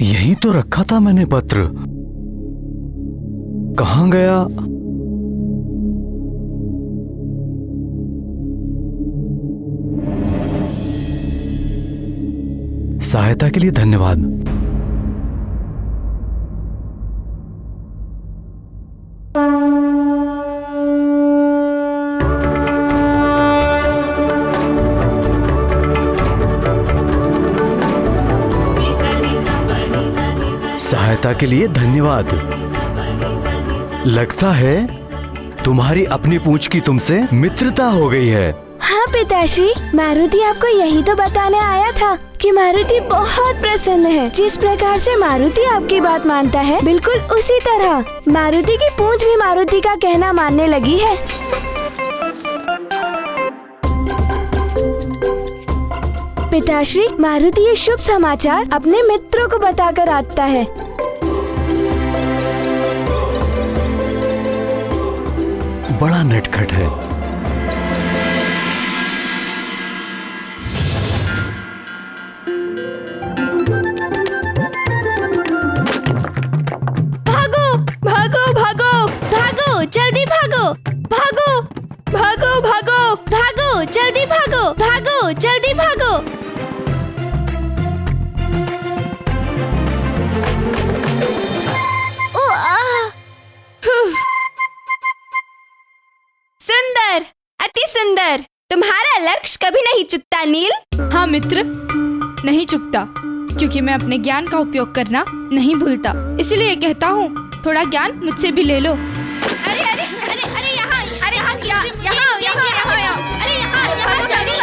यहीं तो रखा था मैंने पत्र। कहाँ गया? सहायता के लिए धन्यवाद। सहायता के लिए धन्यवाद। लगता है तुम्हारी अपनी पूंछ की तुमसे मित्रता हो गई है। हाँ पिताश्री, मारुति आपको यही तो बताने आया था कि मारुति बहुत प्रसन्न है। जिस प्रकार से मारुति आपकी बात मानता है, बिल्कुल उसी तरह मारुति की पूंछ भी मारुति का कहना मानने लगी है। पिताश्री, मारुति ये शुभ समाचार अपने मित्रों को बताकर आता है। बड़ा नटखट है। भागो भागो भागो भागो, जल्दी भागो भागो भागो भागो भागो, जल्दी भागो भागो, जल्दी भागो। सुंदर, अति सुंदर। तुम्हारा लक्ष्य कभी नहीं चुकता नील। हाँ मित्र, नहीं चुकता, क्योंकि मैं अपने ज्ञान का उपयोग करना नहीं भूलता। इसलिए कहता हूँ, थोड़ा ज्ञान मुझसे भी ले लो। अरे अरे अरे अरे यहाँ अरे यहाँ यहाँ अरे यहाँ जल्दी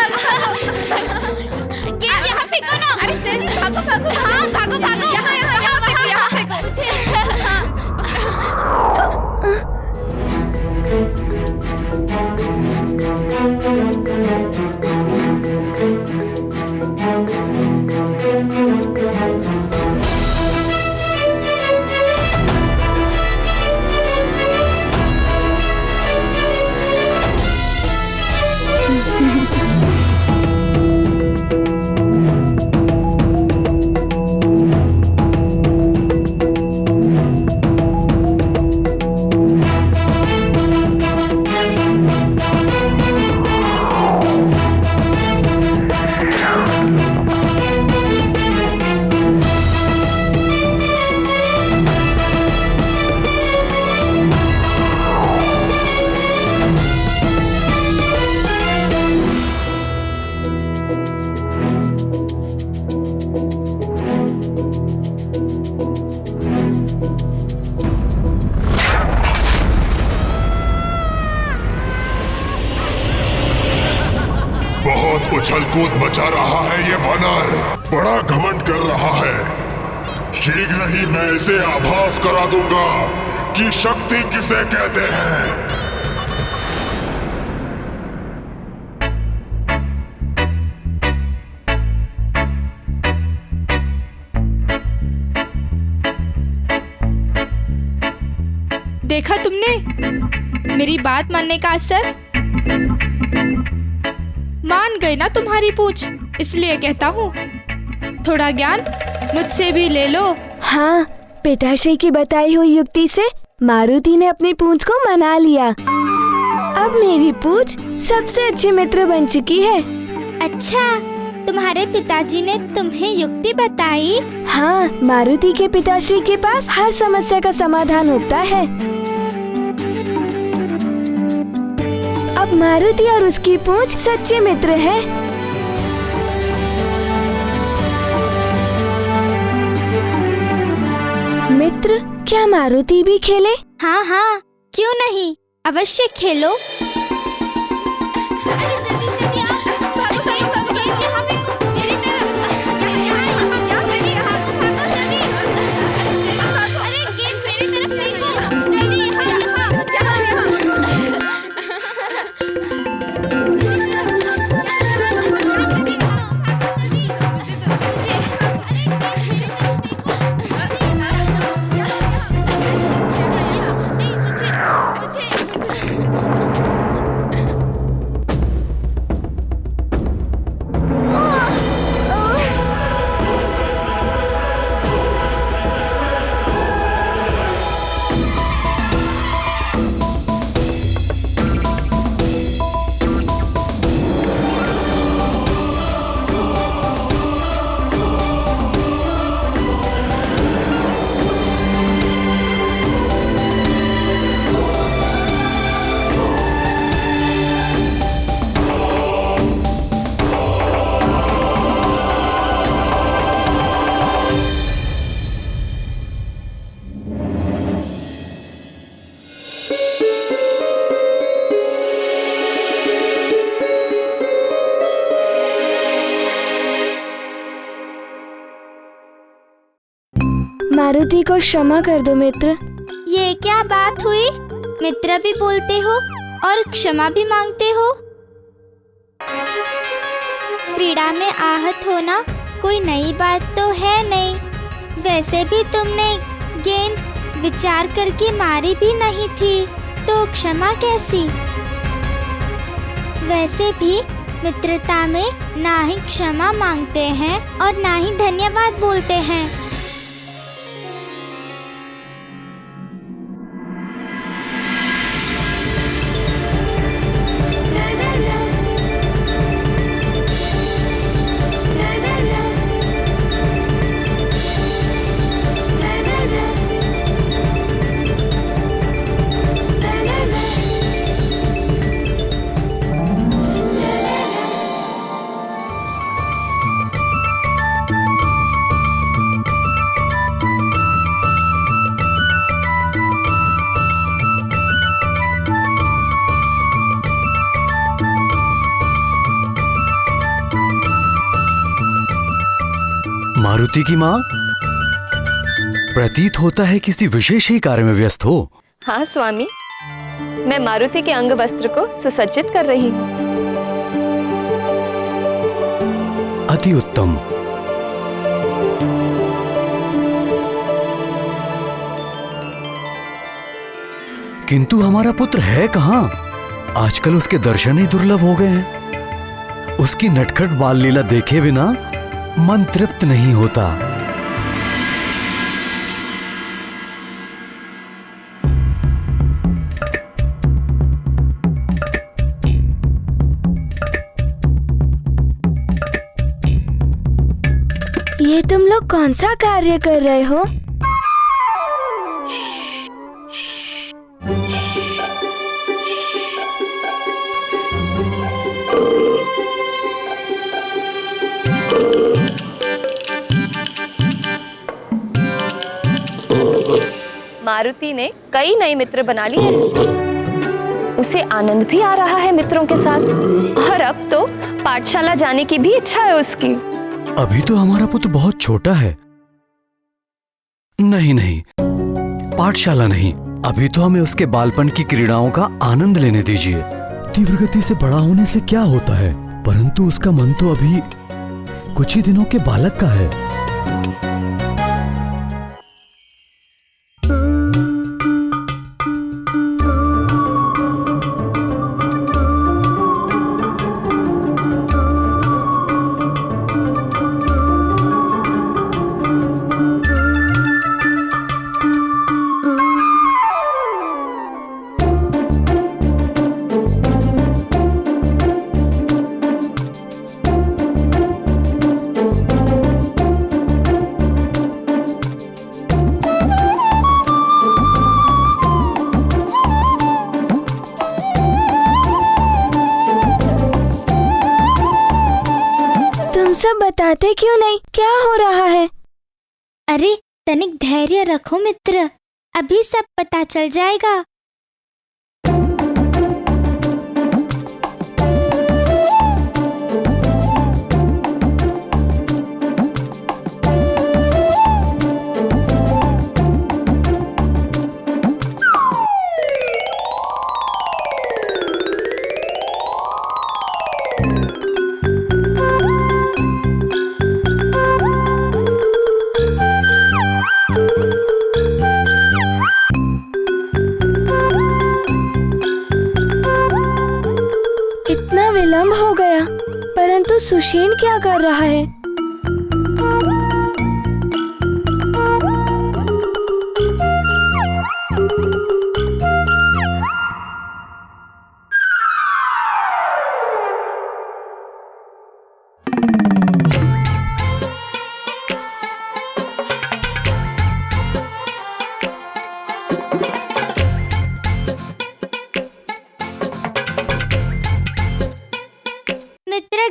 यहाँ फेंको ना। अरे जल्दी भागो भागो। हाँ भागो भागो। यहाँ फेंको। बहुत उछल कूद मचा रहा है ये वानर, बड़ा घमंड कर रहा है। शीघ्र ही मैं इसे आभास करा दूंगा कि शक्ति किसे कहते हैं। देखा तुमने मेरी बात मानने का असर? मान गई ना तुम्हारी पूंछ, इसलिए कहता हूँ, थोड़ा ज्ञान मुझसे भी ले लो। हाँ, पिताश्री की बताई हुई युक्ति से मारुति ने अपनी पूंछ को मना लिया। अब मेरी पूंछ सबसे अच्छी मित्र बन चुकी है। अच्छा, तुम्हारे पिताजी ने तुम्हें युक्ति बताई? हाँ, मारुति के पिताश्री के पास हर समस्या का समाधान होता है। अब मारुति और उसकी पूंछ सच्चे मित्र हैं। मित्र, क्या मारुति भी खेले? हाँ हाँ, क्यों नहीं, अवश्य खेलो। मारुति को क्षमा कर दो मित्र। ये क्या बात हुई? मित्र भी बोलते हो और क्षमा भी मांगते हो। क्रीड़ा में आहत होना कोई नई बात तो है नहीं। वैसे भी तुमने गेंद विचार करके मारी भी नहीं थी, तो क्षमा कैसी? वैसे भी मित्रता में ना ही क्षमा मांगते हैं और ना ही धन्यवाद बोलते हैं। मारुति की माँ, प्रतीत होता है किसी विशेष ही कार्य में व्यस्त हो। हाँ स्वामी, मैं मारुति के अंग वस्त्र को सुसज्जित कर रही हूँ। अति उत्तम। किंतु हमारा पुत्र है कहाँ? आजकल उसके दर्शन ही दुर्लभ हो गए हैं। उसकी नटखट बाल लीला देखे बिना मन तृप्त नहीं होता। ये तुम लोग कौन सा कार्य कर रहे हो? मारुति ने कई नए मित्र बना लिए हैं। उसे आनंद भी आ रहा है मित्रों के साथ, और अब तो पाठशाला जाने की भी इच्छा है उसकी। अभी तो हमारा पुत्र बहुत छोटा है। नहीं नहीं, पाठशाला नहीं, अभी तो हमें उसके बालपन की क्रीड़ाओं का आनंद लेने दीजिए। तीव्र गति से बड़ा होने से क्या होता है, परंतु उसका मन तो अभी कुछ ही दिनों के बालक का है। सब बताते क्यों नहीं? क्या हो रहा है? अरे तनिक धैर्य रखो मित्र, अभी सब पता चल जाएगा। विलंब हो गया, परंतु सुशील क्या कर रहा है?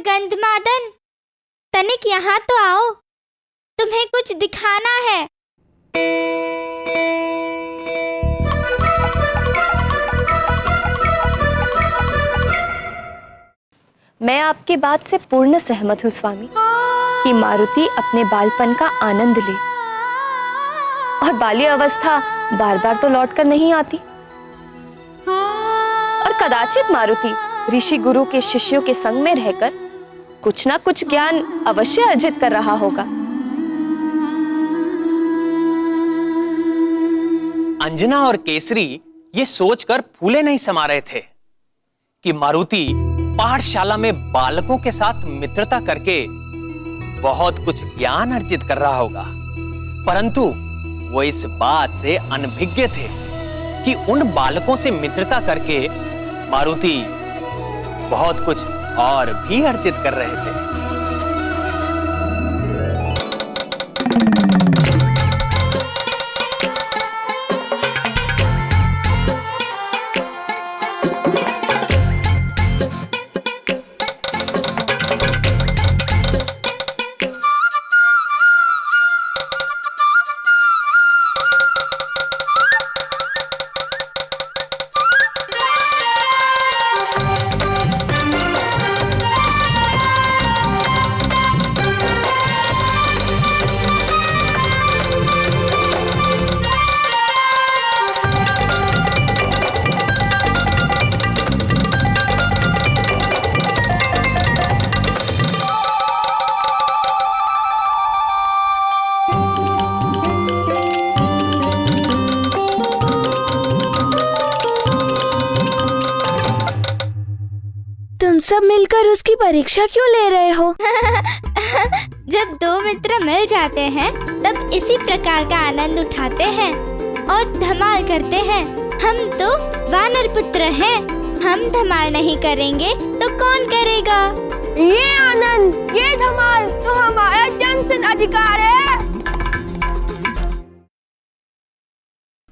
गंधमादन, तनिक यहाँ तो आओ, तुम्हें कुछ दिखाना है। मैं आपकी बात से पूर्ण सहमत हूँ स्वामी कि मारुति अपने बालपन का आनंद ले, और बाल्य अवस्था बार बार तो लौट कर नहीं आती। और कदाचित मारुति ऋषि गुरु के शिष्यों के संग में रहकर कुछ ना कुछ ज्ञान अवश्य अर्जित कर रहा होगा। अंजना और केसरी ये सोचकर फूले नहीं समा रहे थे कि मारुति पाठशाला में बालकों के साथ मित्रता करके बहुत कुछ ज्ञान अर्जित कर रहा होगा, परंतु वो इस बात से अनभिज्ञ थे कि उन बालकों से मित्रता करके मारुति बहुत कुछ और भी अर्जित कर रहे थे। तुम सब मिलकर उसकी परीक्षा क्यों ले रहे हो? जब दो मित्र मिल जाते हैं तब इसी प्रकार का आनंद उठाते हैं और धमाल करते हैं। हम तो वानर पुत्र हैं, हम धमाल नहीं करेंगे तो कौन करेगा? ये आनंद, ये धमाल तो हमारा जन्मसिद्ध अधिकार है।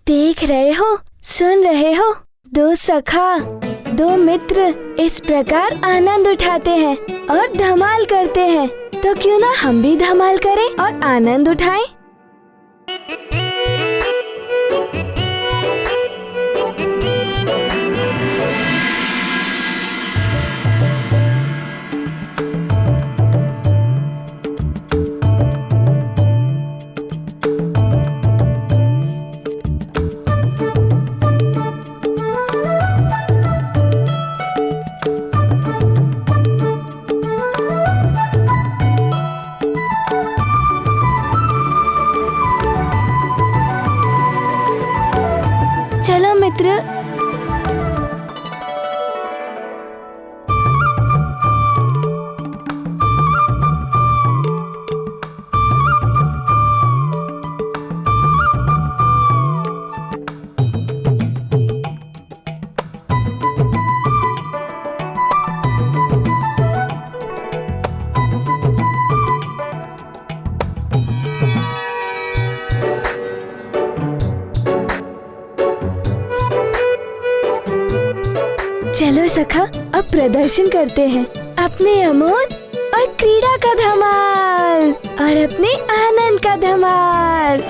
देख रहे हो, सुन रहे हो, दो सखा, दो मित्र इस प्रकार आनंद उठाते हैं और धमाल करते हैं, तो क्यों ना हम भी धमाल करें और आनंद उठाएं? चलो मित्र, चलो सखा, अब प्रदर्शन करते हैं अपने अमोद और क्रीड़ा का धमाल और अपने आनंद का धमाल।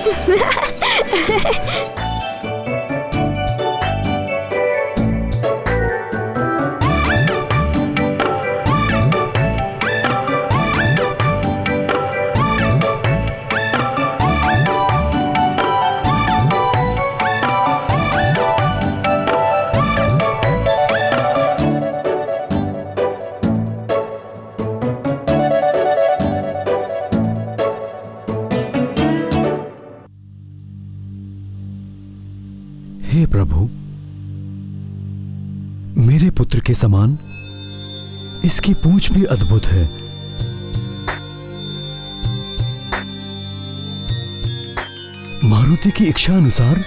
हे प्रभु, मेरे पुत्र के समान इसकी पूंछ भी अद्भुत है। मारुति की इच्छा अनुसार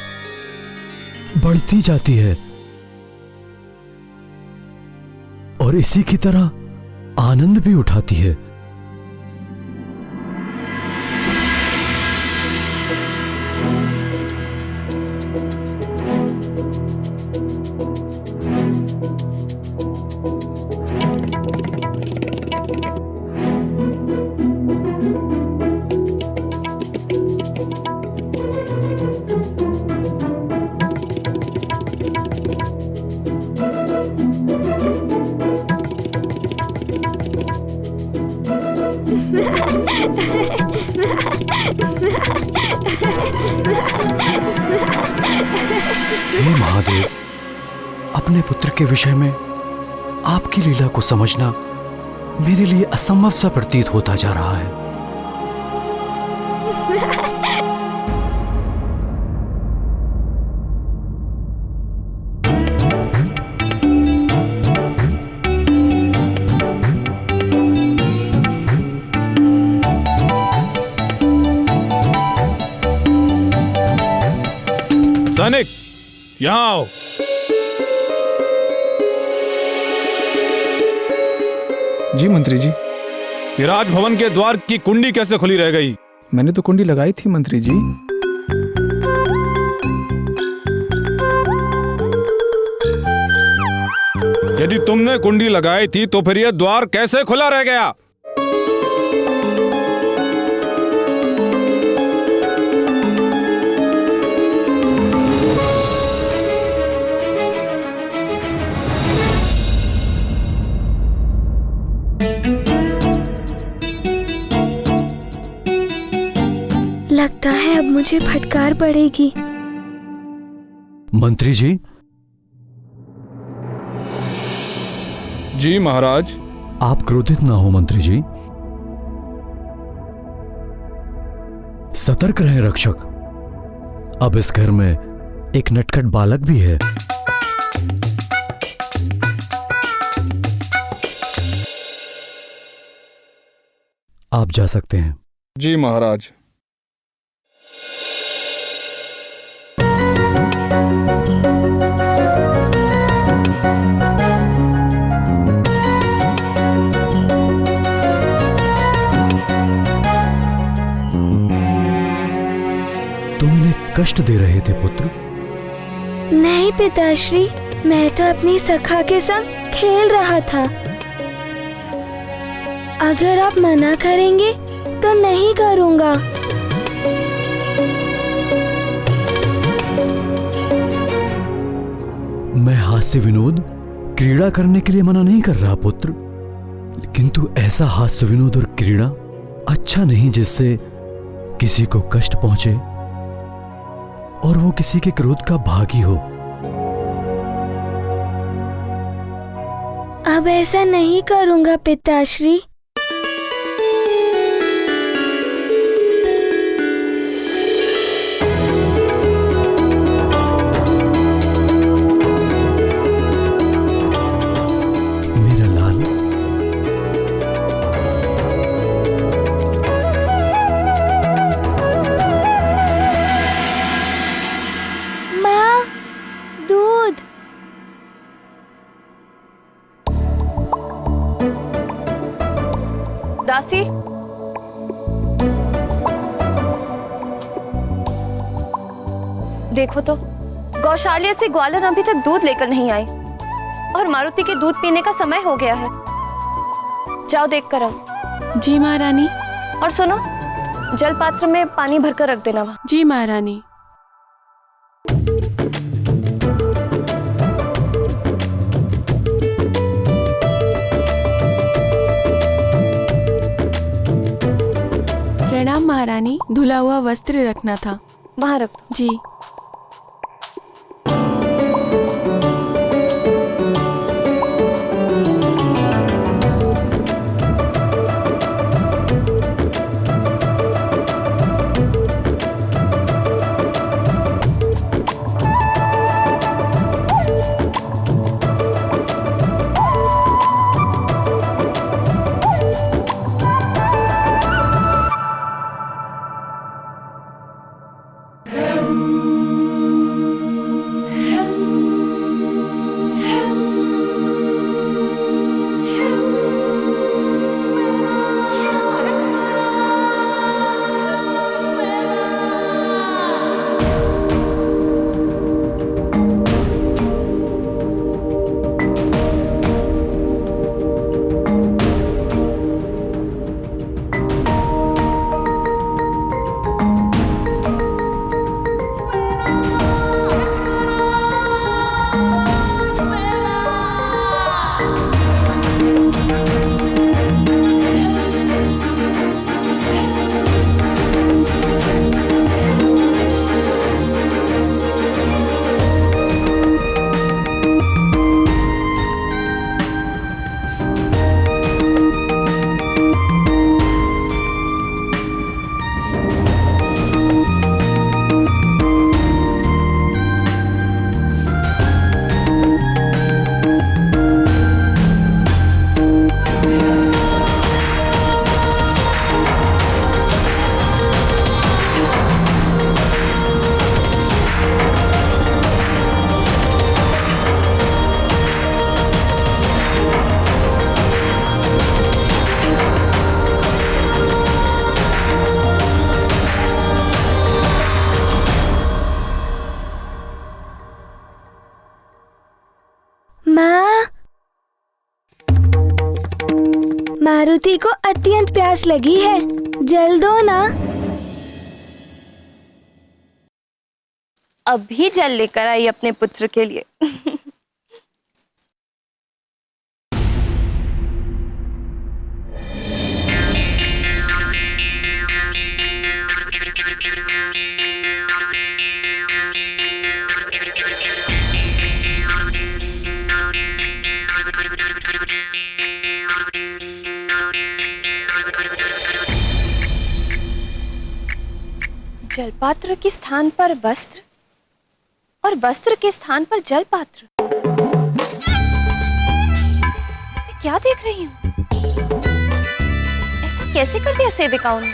बढ़ती जाती है और इसी की तरह आनंद भी उठाती है। हे महादेव, अपने पुत्र के विषय में आपकी लीला को समझना मेरे लिए असंभव सा प्रतीत होता जा रहा है। सैनिक, यहाँ आओ। जी मंत्री जी। कि राजभवन के द्वार की कुंडी कैसे खुली रह गई? मैंने तो कुंडी लगाई थी मंत्री जी। यदि तुमने कुंडी लगाई थी तो फिर यह द्वार कैसे खुला रह गया? लगता है अब मुझे फटकार पड़ेगी। मंत्री जी। जी महाराज। आप क्रोधित ना हो मंत्री जी। सतर्क रहे रक्षक। अब इस घर में एक नटखट बालक भी है। आप जा सकते हैं। जी महाराज। कष्ट दे रहे थे पुत्र? नहीं पिताश्री, मैं तो अपनी सखा के संग खेल रहा था। अगर आप मना करेंगे तो नहीं करूंगा। मैं हास्य विनोद क्रीड़ा करने के लिए मना नहीं कर रहा पुत्र, किंतु ऐसा हास्य विनोद और क्रीड़ा अच्छा नहीं जिससे किसी को कष्ट पहुंचे और वो किसी के क्रोध का भागी हो। अब ऐसा नहीं करूंगा पिताश्री। दासी, देखो तो गौशाला से ग्वालन अभी तक दूध लेकर नहीं आई और मारुति के दूध पीने का समय हो गया है। जाओ देख कर आओ। जी महारानी। और सुनो, जल पात्र में पानी भरकर रख देना वहाँ। जी महारानी। प्रणाम महारानी, धुला हुआ वस्त्र रखना था। वहाँ रख दो। जी। मारुति को अत्यंत प्यास लगी है, जल दो ना। अभी जल लेकर आई अपने पुत्र के लिए। जलपात्र के स्थान पर वस्त्र और वस्त्र के स्थान पर जलपात्र। मैं क्या देख रही हूँ? ऐसा कैसे कर दिया सेविकाओं ने?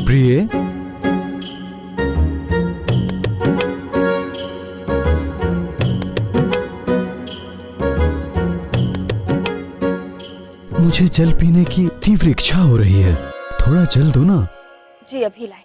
प्रिय, मुझे जल पीने की तीव्र इच्छा हो रही है, थोड़ा जल दो ना। जी अभी लाई।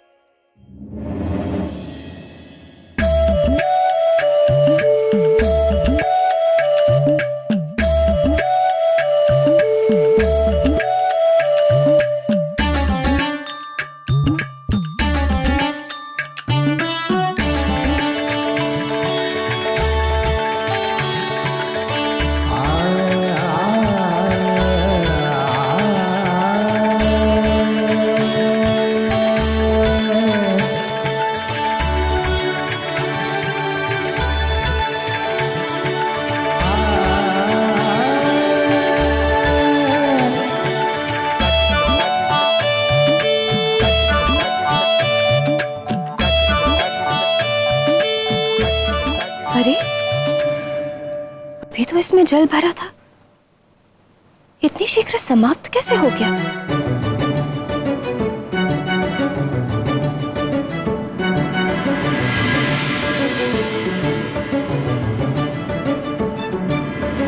इसमें जल भरा था इतनी शीघ्र समाप्त कैसे हो गया?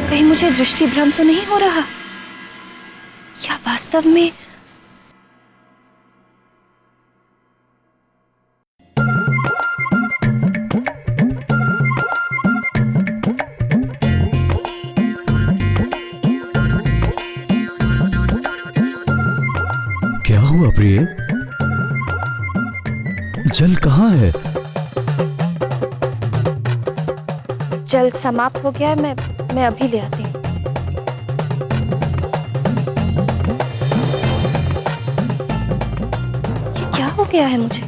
कहीं मुझे दृष्टि भ्रम तो नहीं हो रहा, या वास्तव में क्या हुआ प्रिय? जल कहाँ है? जल समाप्त हो गया है। मैं अभी ले आती हूँ। ये क्या हो गया है मुझे?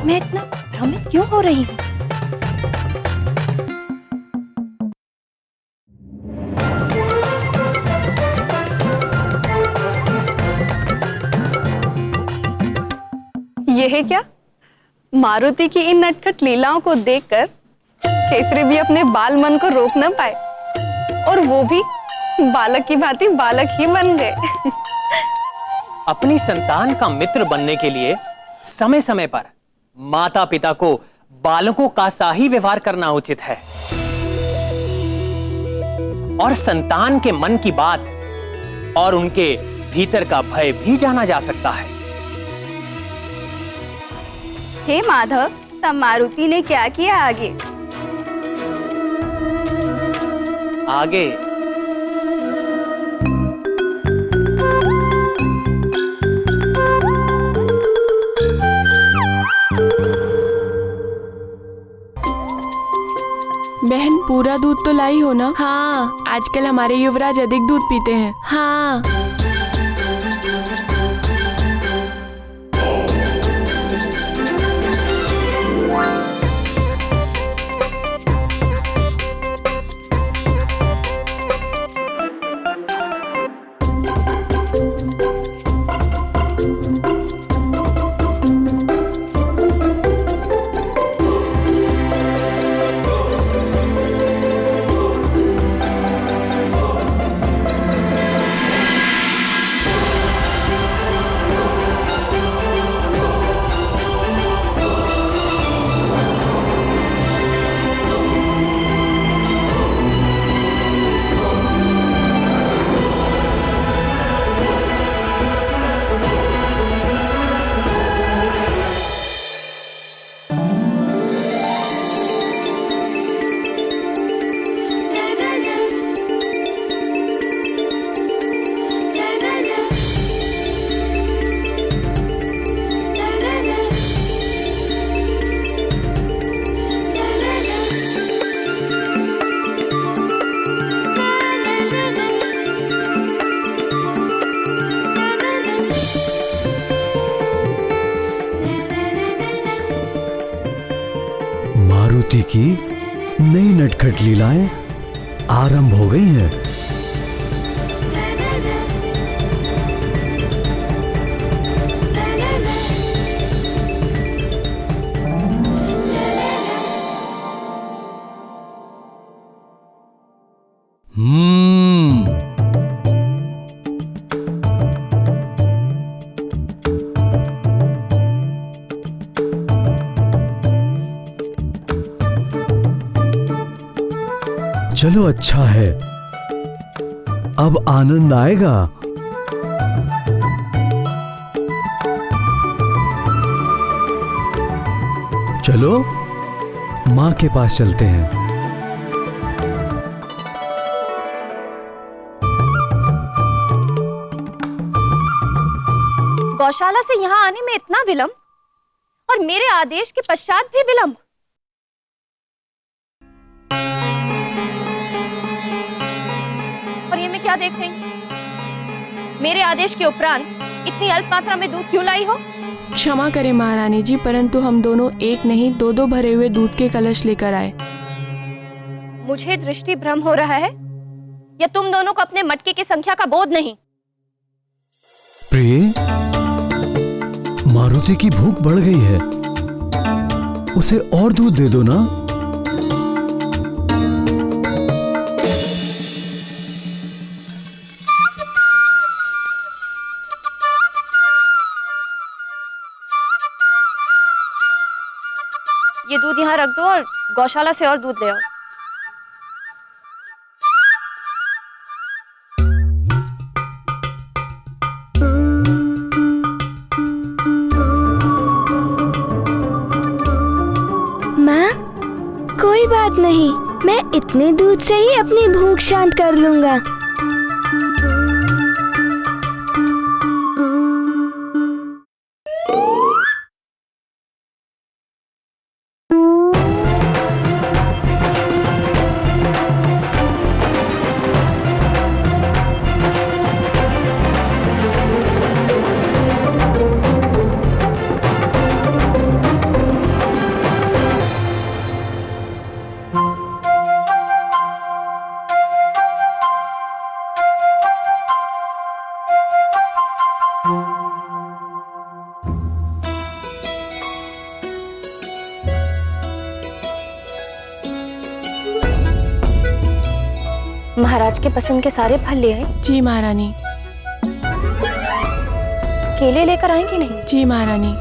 मैं इतना भ्रमित क्यों हो रही हूँ? ये है क्या? मारुति की इन नटखट लीलाओं को देखकर केसरी भी अपने बाल मन को रोक न पाए, और वो भी बालक की भांति बालक ही बन गए। अपनी संतान का मित्र बनने के लिए समय समय पर माता पिता को बालकों का सा ही व्यवहार करना उचित है, और संतान के मन की बात और उनके भीतर का भय भी जाना जा सकता है। हे माधव, तब मारुति ने क्या किया आगे? आगे बहन, पूरा दूध तो लाई हो ना? हाँ, आजकल हमारे युवराज अधिक दूध पीते हैं। हाँ। मारुति की नई नटखट लीलाएं आरंभ हो गई हैं। चलो अच्छा है, अब आनंद आएगा। चलो माँ के पास चलते हैं। गौशाला से यहाँ आने में इतना विलंब, और मेरे आदेश के पश्चात भी विलंब। और ये मैं क्या देख रही हूँ? मेरे आदेश के उपरांत इतनी अल्प मात्रा में दूध क्यों लाई हो? क्षमा करें महारानी जी, परंतु हम दोनों एक नहीं दो भरे हुए दूध के कलश लेकर आए। मुझे दृष्टि भ्रम हो रहा है, या तुम दोनों को अपने मटके की संख्या का बोध नहीं? प्रिय, मारुति की भूख बढ़ गई है, उसे और दूध दे दो ना। ये दूध यहाँ रख दो और गौशाला से और दूध ले आओ। माँ, कोई बात नहीं, मैं इतने दूध से ही अपनी भूख शांत कर लूँगा। महाराज के पसंद के सारे फल ले आए? जी महारानी। केले लेकर आए कि नहीं? जी महारानी।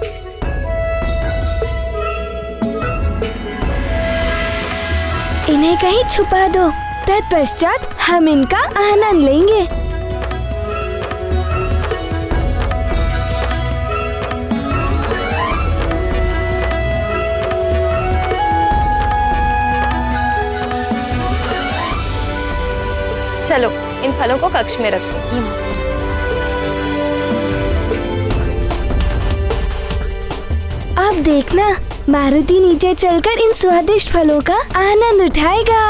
इन्हें कहीं छुपा दो, तत्पश्चात हम इनका आनंद लेंगे। चलो इन फलों को कक्ष में रखो। अब देखना, मारुति नीचे चलकर इन स्वादिष्ट फलों का आनंद उठाएगा।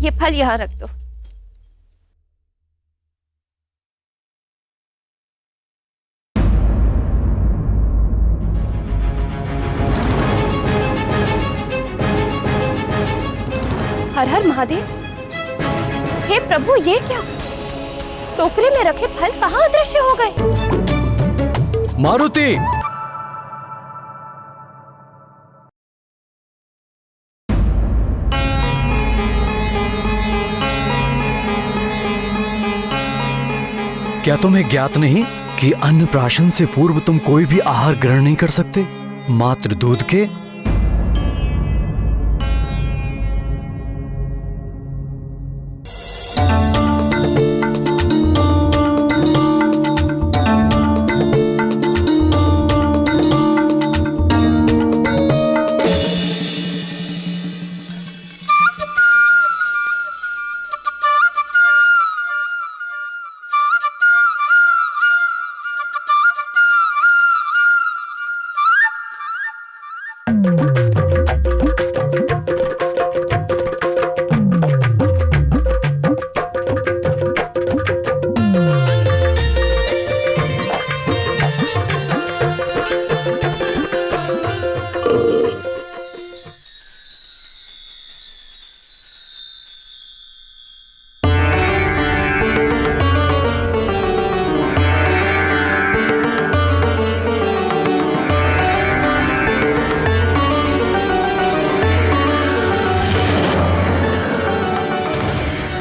ये फल यहाँ रख दो। हर हर महादेव। हे प्रभु, ये क्या? टोकरे में रखे फल कहाँ अदृश्य हो गए? मारुति! क्या तुम्हें ज्ञात नहीं कि अन्नप्राशन से पूर्व तुम कोई भी आहार ग्रहण नहीं कर सकते, मात्र दूध के?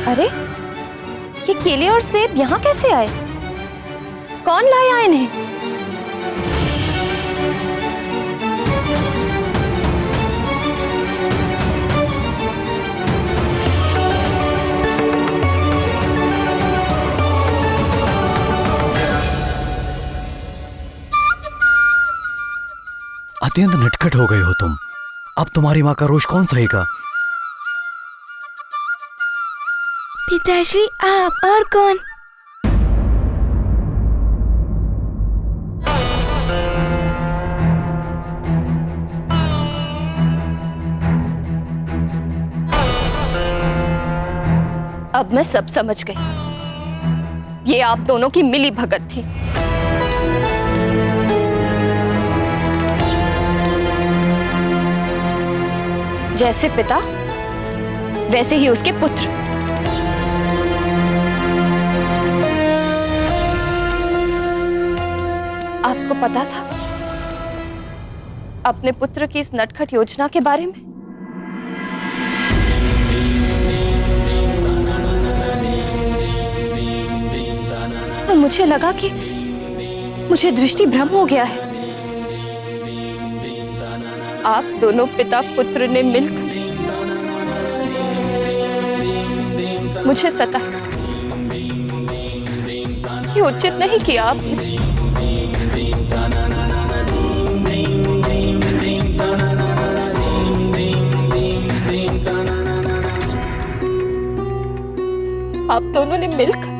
अरे, ये केले और सेब यहाँ कैसे आए? कौन लाया इन्हें? अत्यंत नटखट हो गए हो तुम। अब तुम्हारी माँ का रोष कौन सहेगा? पिताश्री, आप और कौन? अब मैं सब समझ गई। ये आप दोनों की मिली भगत थी। जैसे पिता वैसे ही उसके पुत्र। आपको पता था अपने पुत्र की इस नटखट योजना के बारे में? और मुझे लगा कि मुझे दृष्टि भ्रम हो गया है। आप दोनों पिता पुत्र ने मिलकर मुझे सताया। ये उचित नहीं किया आपने। आप दोनों ने मिलकर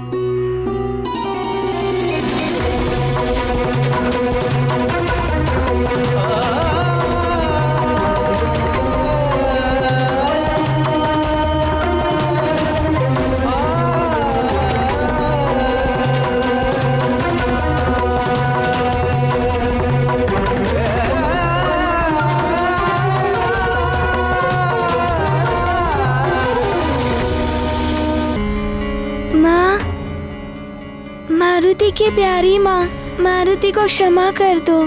मारुति की प्यारी माँ, मारुति को क्षमा कर दो।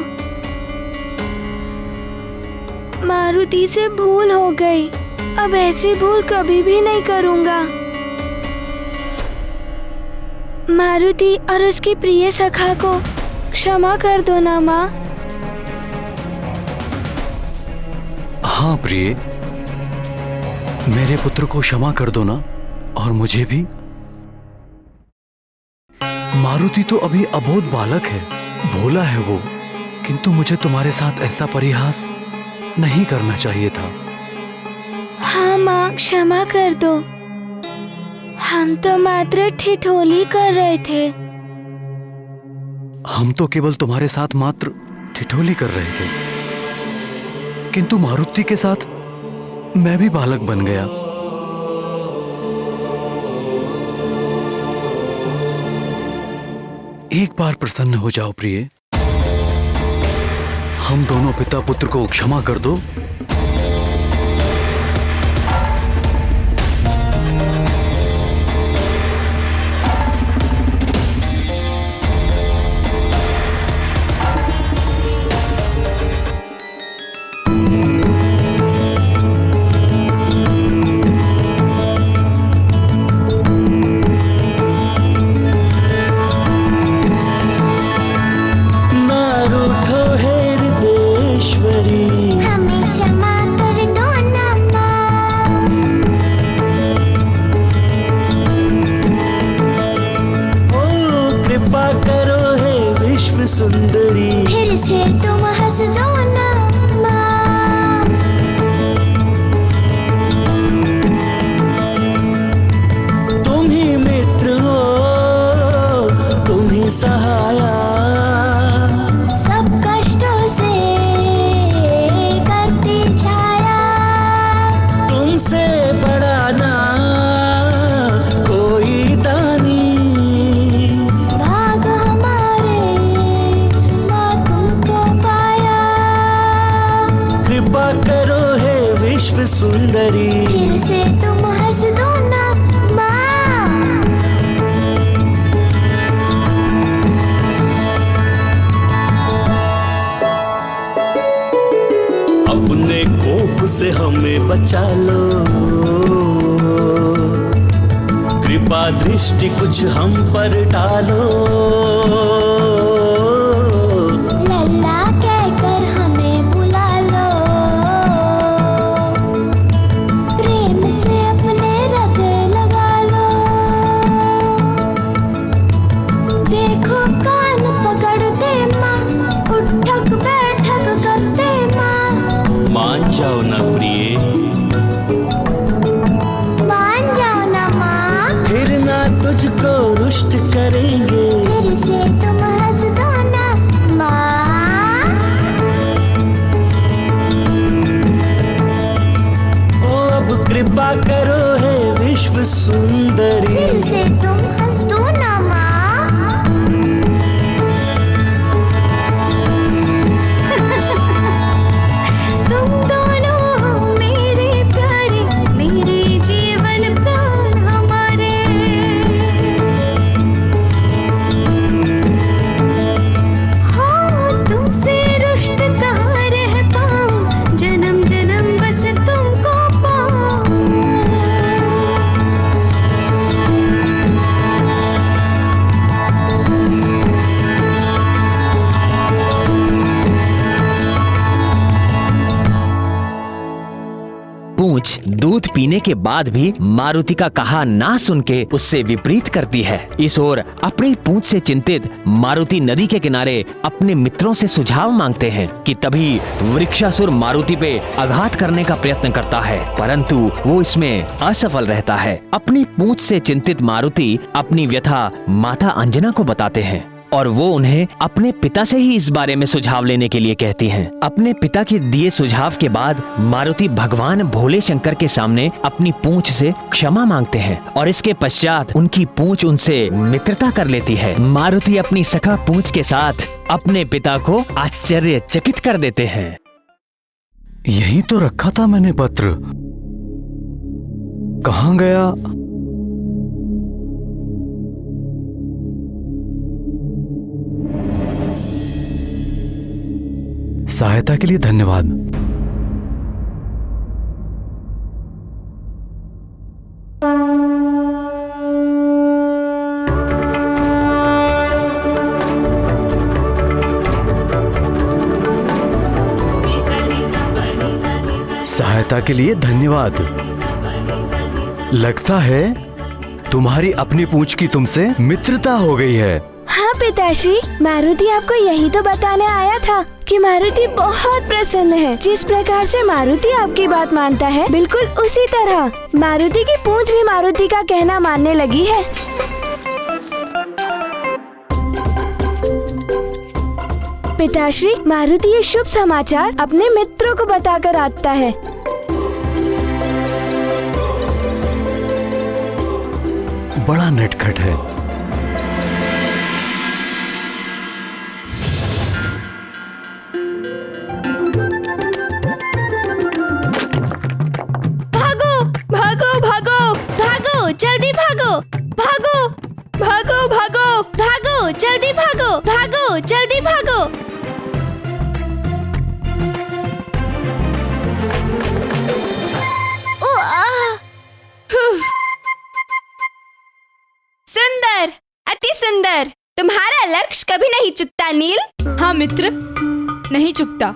मारुति से भूल हो गई। अब ऐसी भूल कभी भी नहीं करूँगा। मारुति और उसकी प्रिय सखा को क्षमा कर दो ना माँ। हाँ प्रिय, मेरे पुत्र को क्षमा कर दो ना, और मुझे भी। मारुति तो अभी अबोध बालक है, भोला है वो, किंतु मुझे तुम्हारे साथ ऐसा परिहास नहीं करना चाहिए था। हाँ माँ, क्षमा कर दो। हम तो मात्र ठिठोली कर रहे थे। हम तो केवल तुम्हारे साथ मात्र ठिठोली कर रहे थे, किंतु मारुति के साथ मैं भी बालक बन गया। एक बार प्रसन्न हो जाओ प्रिय। हम दोनों पिता पुत्र को क्षमा कर दो। सुंदरी फिर से तुम हंस दो ना माँ। तुम ही मित्र हो, तुम ही सहाया, सब कष्टों से करती छाया। तुमसे बड़ा ना कोई दानी। कृपा करो हे विश्व सुंदरी, फिर से तुम हंस दो ना माँ। अपने कोप से हमें बचा लो, कृपा दृष्टि कुछ हम पर डालो। लल्ला कहकर हमें बुला लो, प्रेम से अपने रग लगा लो। देखो कान पकड़ते माँ, उठक बैठक करते माँ। मान जाओ ना प्रिय, मान जाओ ना माँ। फिर ना तुझको रुष्ट करेंगे। फिर से तुम हंस दो ना माँ। ओ अब कृपा करो हे विश्व सुंदरी, फिर से तुम हंस दो ना माँ। तुम दोनों हो मेरे प्यारे, मेरे जीवन प्राण हमारे। हो तुमसे रुष्ट कहाँ रह पाऊं, जन्म जन्म बस तुमको पाऊं। देने के बाद भी मारुति का कहा ना सुन के उससे विपरीत करती है। इस ओर अपनी पूंछ से चिंतित मारुति नदी के किनारे अपने मित्रों से सुझाव मांगते हैं कि तभी वृक्षासुर मारुति पे आघात करने का प्रयत्न करता है, परंतु वो इसमें असफल रहता है। अपनी पूंछ से चिंतित मारुति अपनी व्यथा माता अंजना को बताते हैं और वो उन्हें अपने पिता से ही इस बारे में सुझाव लेने के लिए कहती हैं। अपने पिता के दिए सुझाव के बाद मारुति भगवान भोले शंकर के सामने अपनी पूंछ से क्षमा मांगते हैं और इसके पश्चात उनकी पूंछ उनसे मित्रता कर लेती है। मारुति अपनी सखा पूंछ के साथ अपने पिता को आश्चर्यचकित कर देते हैं। यही तो रखा था मैंने पत्र, कहाँ गया? सहायता के लिए धन्यवाद। सहायता के लिए धन्यवाद। लगता है तुम्हारी अपनी पूंछ की तुमसे मित्रता हो गई है। हाँ पिताश्री, मारुति आपको यही तो बताने आया था कि मारुति बहुत प्रसन्न है। जिस प्रकार से मारुति आपकी बात मानता है, बिल्कुल उसी तरह मारुति की पूंछ भी मारुति का कहना मानने लगी है। पिताश्री, मारुति ये शुभ समाचार अपने मित्रों को बताकर आता है। बड़ा नटखट है। जल्दी भागो, भागो, भागो भागो भागो, जल्दी भागो, भागो, जल्दी भागो। सुंदर, अति सुंदर। तुम्हारा लक्ष्य कभी नहीं चुकता नील। हाँ मित्र, नहीं चुकता।